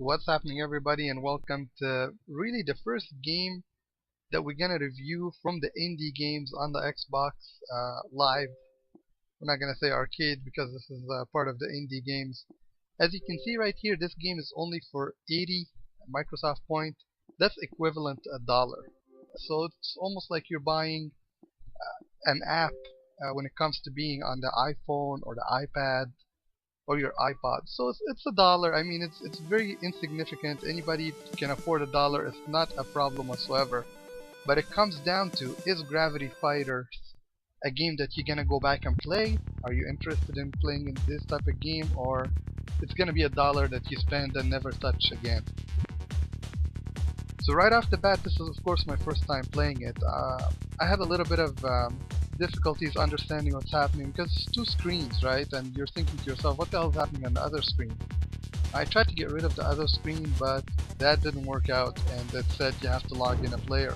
What's happening, everybody, and welcome to really the first game that we're gonna review from the indie games on the Xbox Live. We're not gonna say arcade because this is part of the indie games. As you can see right here, this game is only for 80 Microsoft point. That's equivalent to $1. So it's almost like you're buying an app when it comes to being on the iPhone or the iPad or your iPod. So it's $1. I mean, it's very insignificant. Anybody can afford $1. It's not a problem whatsoever. But it comes down to, is Gravity Fighters a game that you're gonna go back and play? Are you interested in playing in this type of game, or it's gonna be $1 that you spend and never touch again? So right off the bat, this is of course my first time playing it. I had a little bit of difficulties understanding what's happening because it's two screens, right? And you're thinking to yourself, what the hell is happening on the other screen? I tried to get rid of the other screen, but that didn't work out, and it said you have to log in a player.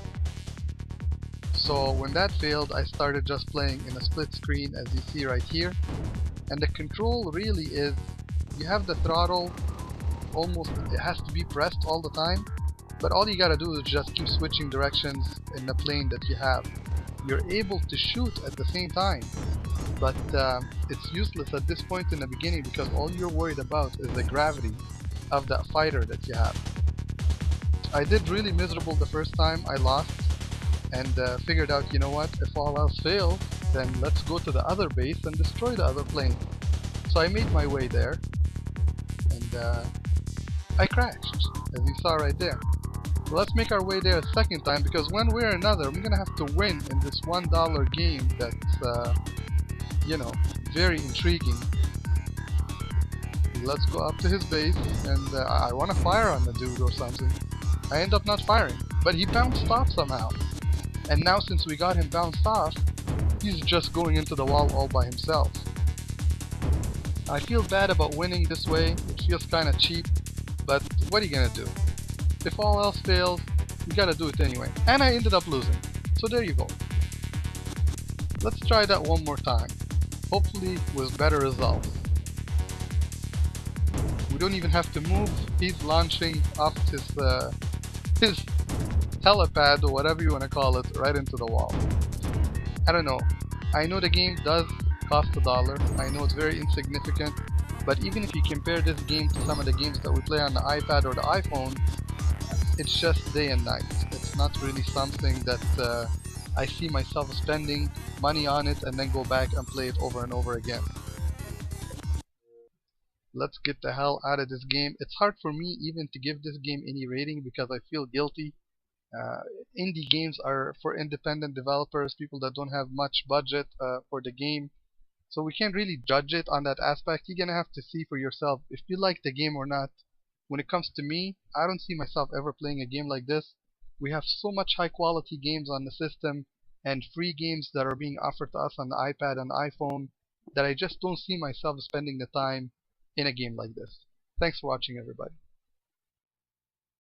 So when that failed, I started just playing in a split screen, as you see right here. And the control really is, you have the throttle almost, it has to be pressed all the time, but all you gotta do is just keep switching directions in the plane that you have. You're able to shoot at the same time, but it's useless at this point in the beginning because all you're worried about is the gravity of that fighter that you have. I did really miserable the first time. I lost and figured out, you know what, if all else fails, then let's go to the other base and destroy the other plane. So I made my way there, and I crashed, as you saw right there. Let's make our way there a second time, because one way or another we're gonna have to win in this $1 game that's you know, very intriguing. Let's go up to his base, and I want to fire on the dude or something. I end up not firing, but he bounced off somehow. And now since we got him bounced off, he's just going into the wall all by himself. I feel bad about winning this way. It feels kinda cheap, but what are you gonna do? If all else fails, you gotta do it anyway. And I ended up losing. So there you go. Let's try that one more time. Hopefully with better results. We don't even have to move. He's launching off his helipad, or whatever you want to call it, right into the wall. I don't know. I know the game does cost $1. I know it's very insignificant. But even if you compare this game to some of the games that we play on the iPad or the iPhone, it's just day and night. It's not really something that I see myself spending money on it and then go back and play it over and over again. Let's get the hell out of this game. It's hard for me even to give this game any rating because I feel guilty. Indie games are for independent developers, people that don't have much budget for the game. So we can't really judge it on that aspect. You're gonna have to see for yourself if you like the game or not. When it comes to me, I don't see myself ever playing a game like this. We have so much high quality games on the system and free games that are being offered to us on the iPad and iPhone that I just don't see myself spending the time in a game like this. Thanks for watching, everybody.